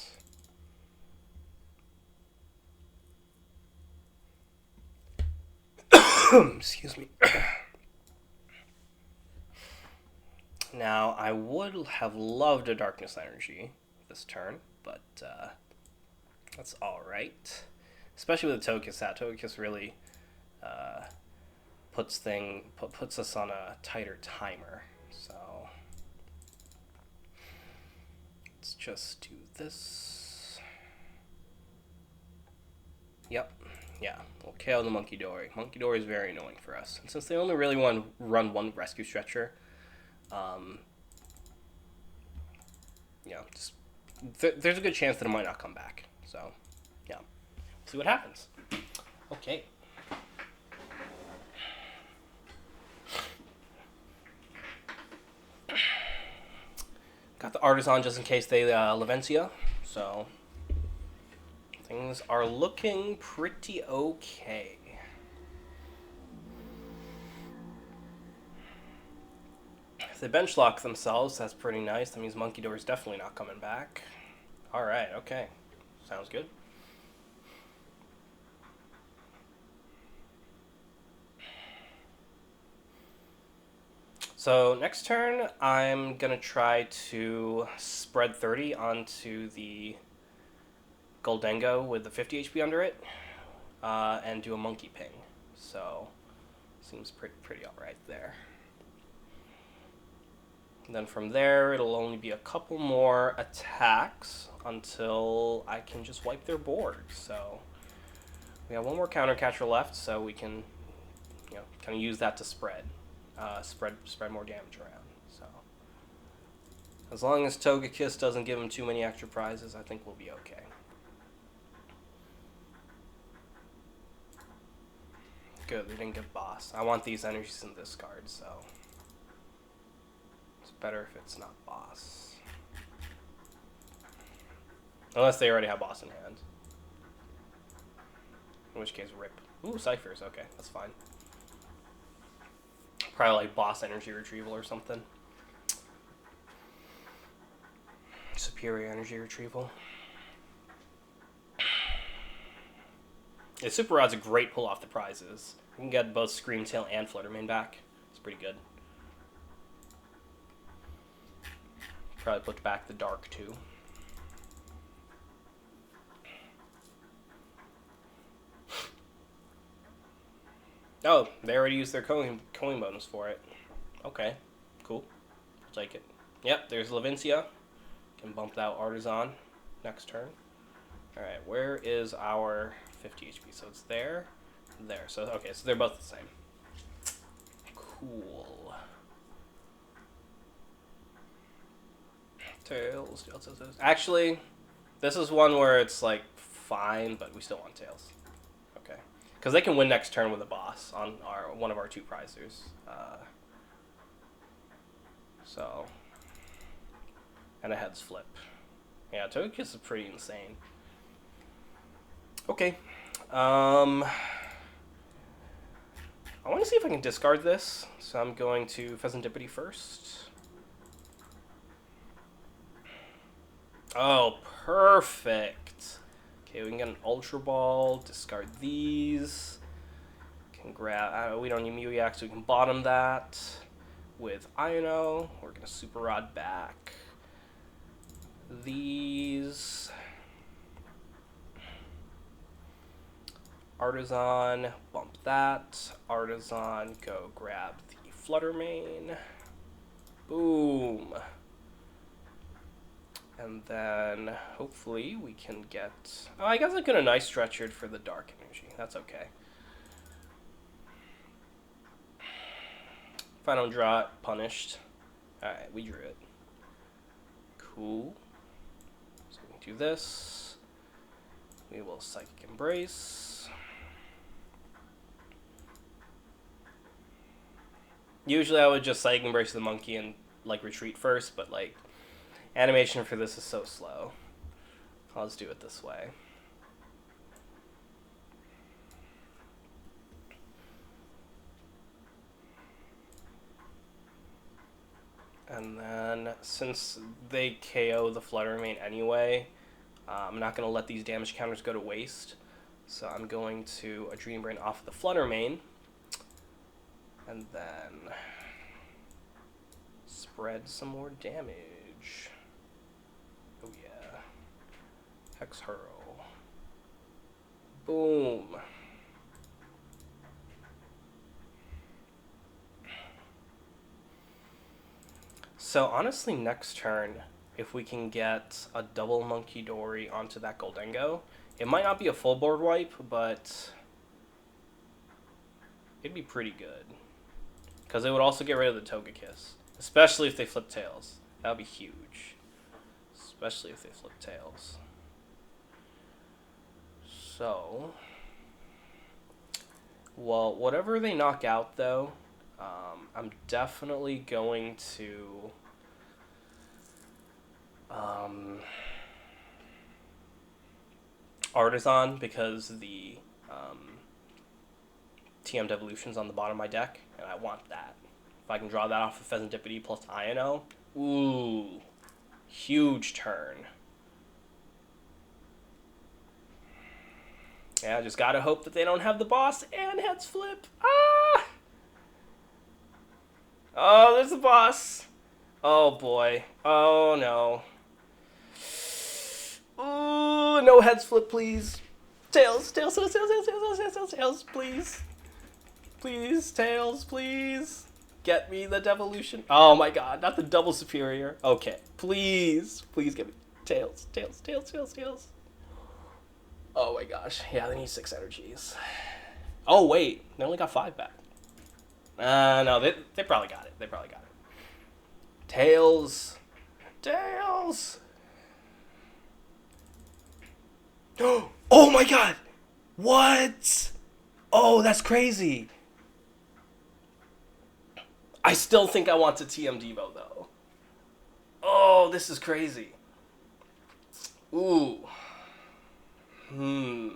Excuse me. Now, I would have loved a Darkness Energy this turn, but that's alright. Especially with the Togekiss out. Togekiss really puts us on a tighter timer. So let's just do this. Yep. Yeah, we'll KO the Munkidori. Munkidori is very annoying for us. And since they only really want to run one Rescue Stretcher, just there's a good chance that it might not come back. So, yeah, see what happens. Okay. Got the Artisan just in case they Lavencia. So things are looking pretty okay. If they bench lock themselves, that's pretty nice. That means Munkidori's definitely not coming back. Alright, okay. Sounds good. So next turn, I'm going to try to spread 30 onto the Goldengo with the 50 HP under it, and do a Monkey Ping. So, seems pretty alright there. And then from there, it'll only be a couple more attacks until I can just wipe their board. So, we have one more counter catcher left, so we can, kind of use that to spread more damage around. So, as long as Togekiss doesn't give him too many extra prizes, I think we'll be okay. Good, they didn't get boss. I want these energies in this card, so it's better if it's not boss. Unless they already have boss in hand. In which case, rip. Ooh, ciphers. Okay, that's fine. Probably like boss energy retrieval or something. Superior energy retrieval. Yeah, Super Rod's a great pull off the prizes. You can get both Screamtail and Fluttermane back. It's pretty good. Probably put back the Dark too. Oh, they already used their coin bonus for it. Okay, cool. I'll take it. Yep, there's Levincia. Can bump that Artisan next turn. Alright, where is our 50 HP? So it's there, there. So, okay, so they're both the same. Cool. Tails, tails, tails, tails. Actually, this is one where it's like fine, but we still want Tails. Okay. Because they can win next turn with a boss on one of our 2 prizers. So. And a heads flip. Yeah, Togekiss is pretty insane. Okay. I want to see if I can discard this. So I'm going to Pheasantipity first. Oh, perfect. Okay, we can get an Ultra Ball, discard these. Can grab, we don't need Mew-EX, so we can bottom that with Iono. We're going to Super Rod back these. Artisan, bump that. Artisan, go grab the Fluttermane. Boom. And then, hopefully, we can get... Oh, I guess I could have Nice Stretchered for the Dark Energy. That's okay. If I don't draw it, punished. Alright, we drew it. Cool. So we can do this. We will Psychic Embrace. Usually I would just Psychic Embrace the monkey and, like, retreat first, but, like... Animation for this is so slow. I'll just do it this way. And then, since they KO the Fluttermane anyway, I'm not going to let these damage counters go to waste. So I'm going to Adrenal Brain off of the Fluttermane. And then spread some more damage. Oh yeah. Hex Hurl. Boom. So honestly, next turn, if we can get a double Monkey Dory onto that Goldengo, it might not be a full board wipe, but it'd be pretty good. Because it would also get rid of the Togekiss. Especially if they flip tails. That would be huge. Especially if they flip tails. So, well, whatever they knock out, though, I'm definitely going to Artisan, because the TM Devolution's on the bottom of my deck, and I want that. If I can draw that off of Pheasantipity plus Iono, ooh, huge turn. Yeah, I just gotta hope that they don't have the boss and heads flip. Ah! Oh, there's the boss. Oh boy. Oh no. Ooh, no heads flip, please. Tails, tails, tails, tails, tails, tails, tails, tails, tails, please. Please, tails, please. Get me the devolution. Oh my god, not the double superior. Okay, please. Please get me tails, tails, tails, tails, tails. Oh my gosh. Yeah, they need 6 energies. Oh wait, they only got 5 back. No, they probably got it. They probably got it. Tails. Tails. Oh my god. What? Oh, that's crazy. I still think I want to TM Devo, though. Oh, this is crazy. Ooh. Hmm.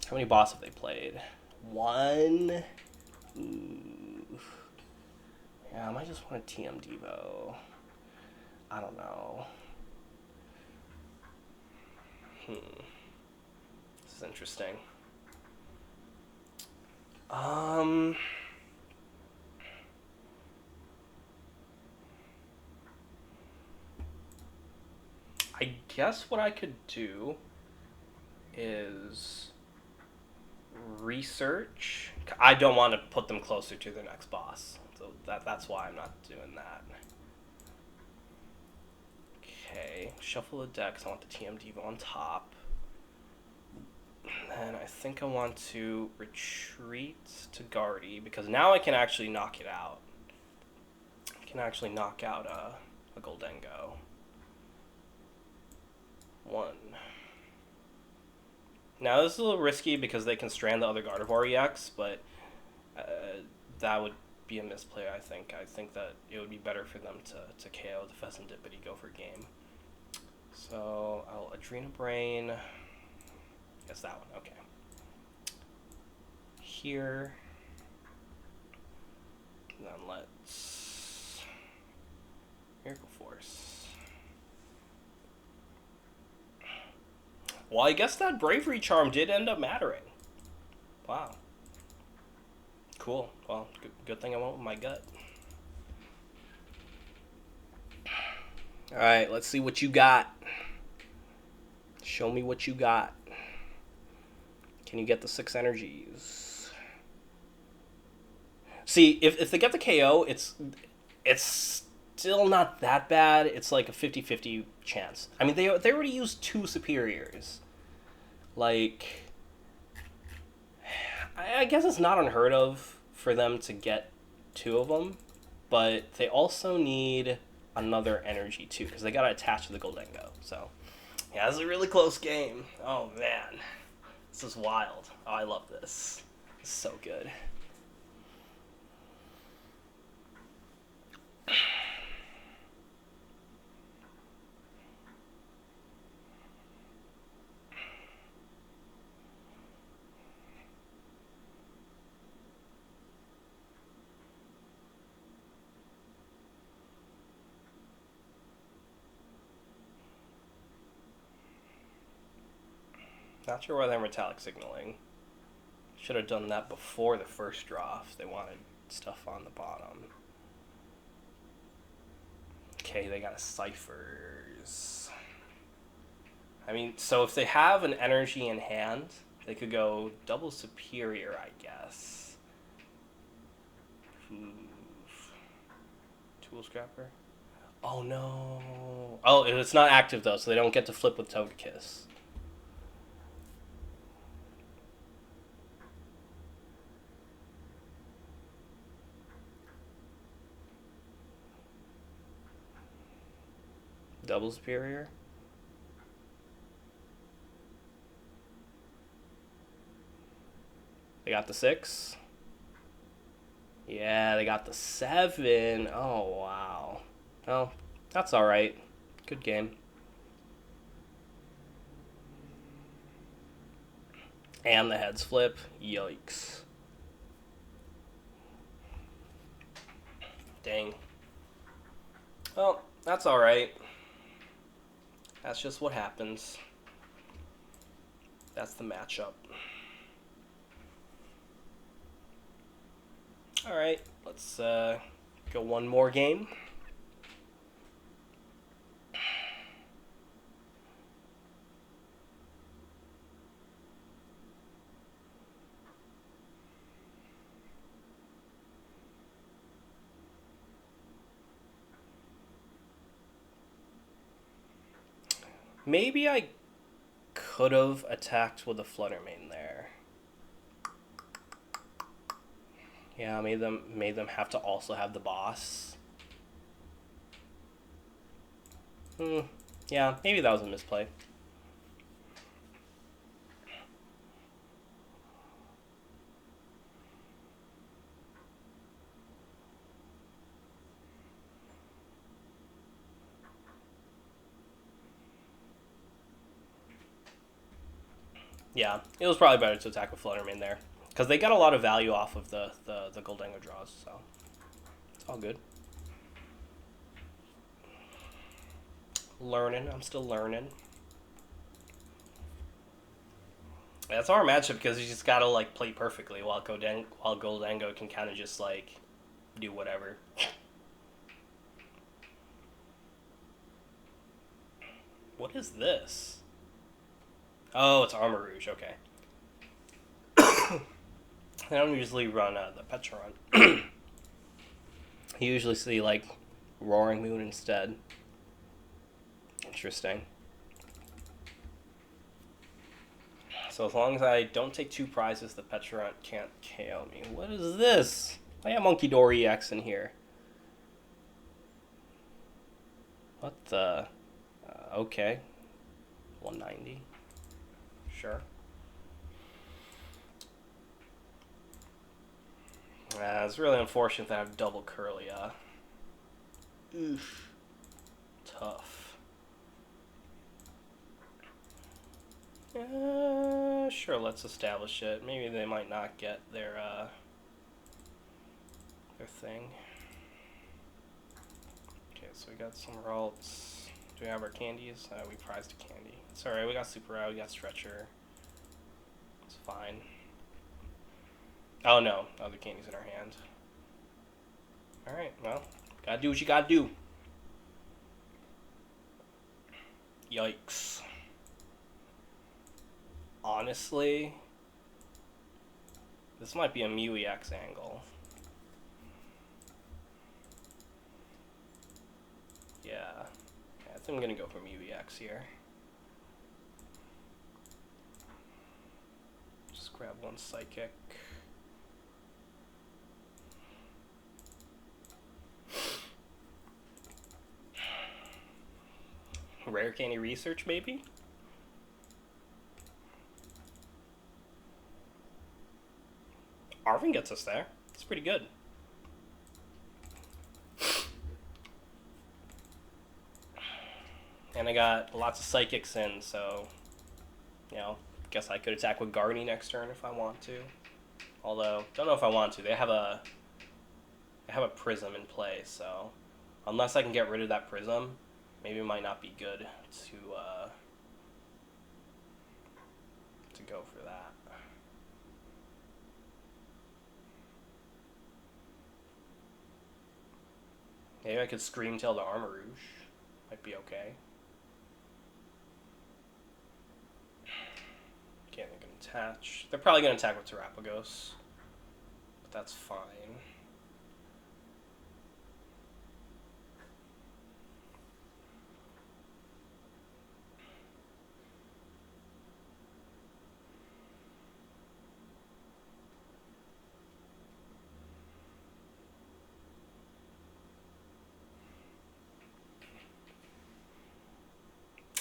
How many bosses have they played? One. Ooh. Yeah, I might just want a TM Devo. I don't know. This is interesting. Um. I guess what I could do is research. I don't want to put them closer to their next boss, so that's why I'm not doing that. Okay, shuffle the deck 'cause I want the TM Devo on top. And I think I want to retreat to Guardy because now I can actually knock it out. I can actually knock out a Goldengo. One. Now this is a little risky because they can strand the other Gardevoir EX, but that would be a misplay, I think. I think that it would be better for them to KO the Pheasantipity, go for game. So I'll Adrena Brain. Guess that one, okay. Here. And then let's Miracle Force. Well, I guess that Bravery Charm did end up mattering. Wow. Cool. Well, good thing I went with my gut. Alright, let's see what you got. Show me what you got. Can you get the 6 energies? See, if they get the KO, it's still not that bad. It's like a 50-50 chance. I mean, they already used 2 superiors. Like, I guess it's not unheard of for them to get 2 of them, but they also need another energy too because they got to attach to the Goldengo. So, yeah, this is a really close game. Oh man, this is wild. Oh, I love this. It's so good. Not sure why they're metallic signaling. Should have done that before the first draw if they wanted stuff on the bottom. Okay, they got a Ciphers. I mean, so if they have an energy in hand, they could go double superior, I guess. Tool Scrapper. Oh no. Oh, it's not active though, so they don't get to flip with Togekiss. Double superior. They got the 6. Yeah, they got the 7. Oh, wow. Oh, that's alright. Good game. And the heads flip. Yikes. Dang. Well, that's alright. That's just what happens. That's the matchup. Alright, let's go one more game. Maybe I could have attacked with a Flutter Mane there. Yeah, made them have to also have the boss. Yeah, maybe that was a misplay. Yeah, it was probably better to attack with Flutterman there. Because they got a lot of value off of the Goldengo draws, so it's all good. Learning. I'm still learning. That's our matchup because you just gotta like play perfectly while Goldengo can kind of just like do whatever. What is this? Oh, it's Armor Rouge. Okay. I don't usually run the Petron. You usually see like Roaring Moon instead. Interesting. So as long as I don't take 2 prizes, the Petron can't KO me. What is this? I have Monkey Door EX in here. What the? Okay. 190. Sure. It's really unfortunate that I have double Curlia. Oof. Tough. Sure, let's establish it. Maybe they might not get their thing. Okay, so we got some Ralts. Do we have our candies? We prized a candy. It's alright, we got Super Out, we got Stretcher. It's fine. Oh no, other candy's in our hand. Alright, well, gotta do what you gotta do. Yikes. Honestly, this might be a Mew EX angle. Yeah, I think I'm gonna go for Mew EX here. Just grab one Psychic. Rare Candy Research, maybe? Arvin gets us there. It's pretty good. And I got lots of Psychics in, so, you know, guess I could attack with Gardevoir next turn if I want to. Although, don't know if I want to. They have a Prism in play, so unless I can get rid of that Prism, maybe it might not be good to go for that. Maybe I could Scream Tail the Armor Rouge. Might be okay. Okay, they're gonna attach. They're probably gonna attack with Terapagos, but that's fine.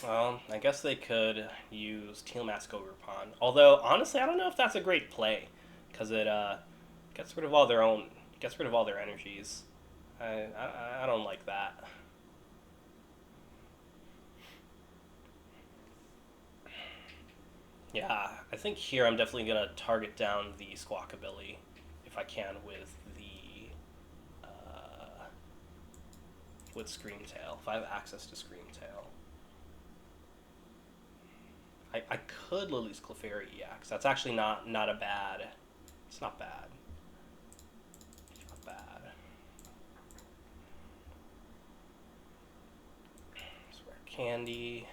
Well, I guess they could use Teal Mask over Pond. Although, honestly, I don't know if that's a great play, because it gets rid of all their energies. I don't like that. Yeah, I think here I'm definitely gonna target down the Squawkabilly if I can with the with Screamtail if I have access to Screamtail. I could Lily's Clefairy EX. That's actually not a bad. It's not bad. It's not bad. Rare Candy.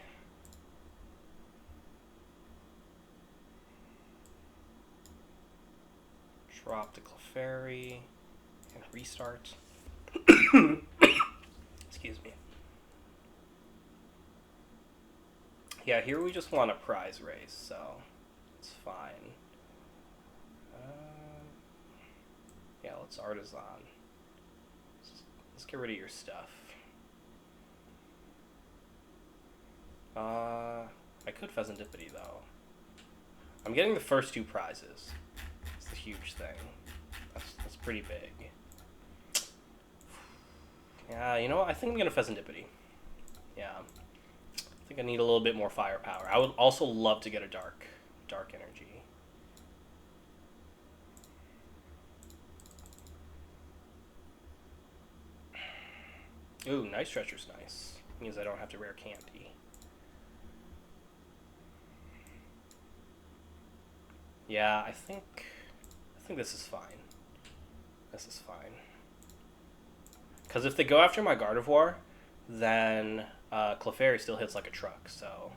Drop the Clefairy and restart. Excuse me. Yeah, here we just want a prize race, so it's fine. Yeah, let's Artisan. Let's get rid of your stuff. I could Pheasantipity, though. I'm getting the first 2 prizes. It's a huge thing. That's pretty big. Yeah, you know what? I think I'm going to Pheasantipity. Yeah. I think I need a little bit more firepower. I would also love to get a Dark. Dark Energy. Ooh, Night Stretcher's nice. Means I don't have to rare Candy. Yeah, I think this is fine. This is fine. Because if they go after my Gardevoir, then Clefairy still hits like a truck. So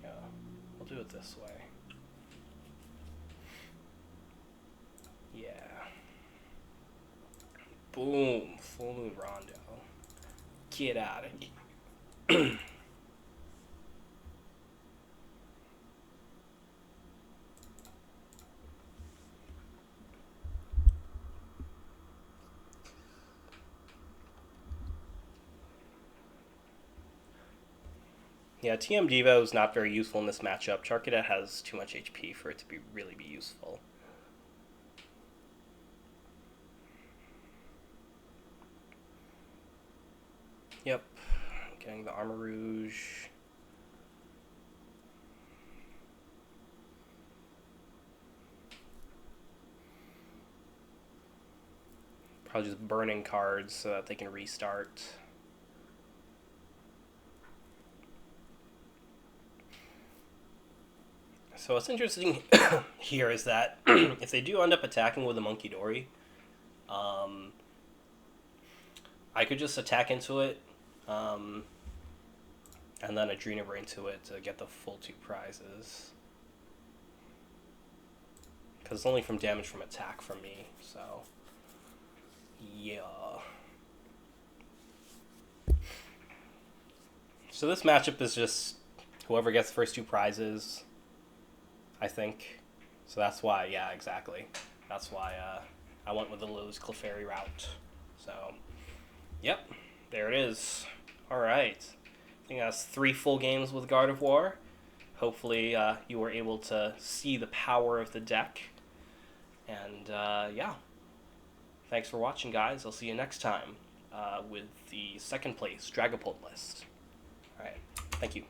yeah, we'll do it this way. Yeah. Boom, Full Moon Rondo. Get out of here. Yeah, TM Devo is not very useful in this matchup. Charcadet has too much HP for it to really be useful. Yep, getting the Armor Rouge. Probably just burning cards so that they can restart. So what's interesting here is that if they do end up attacking with a Monkey Dory, I could just attack into it, and then Adrena Brain to it to get the full 2 prizes. Because it's only from damage from attack from me, so yeah. So this matchup is just whoever gets the first 2 prizes, I think. So that's why, yeah, exactly. That's why I went with the Lose Clefairy route. So, yep, there it is. All right. I think that's 3 full games with Gardevoir. Hopefully you were able to see the power of the deck. And, yeah. Thanks for watching, guys. I'll see you next time with the second place Dragapult list. All right. Thank you.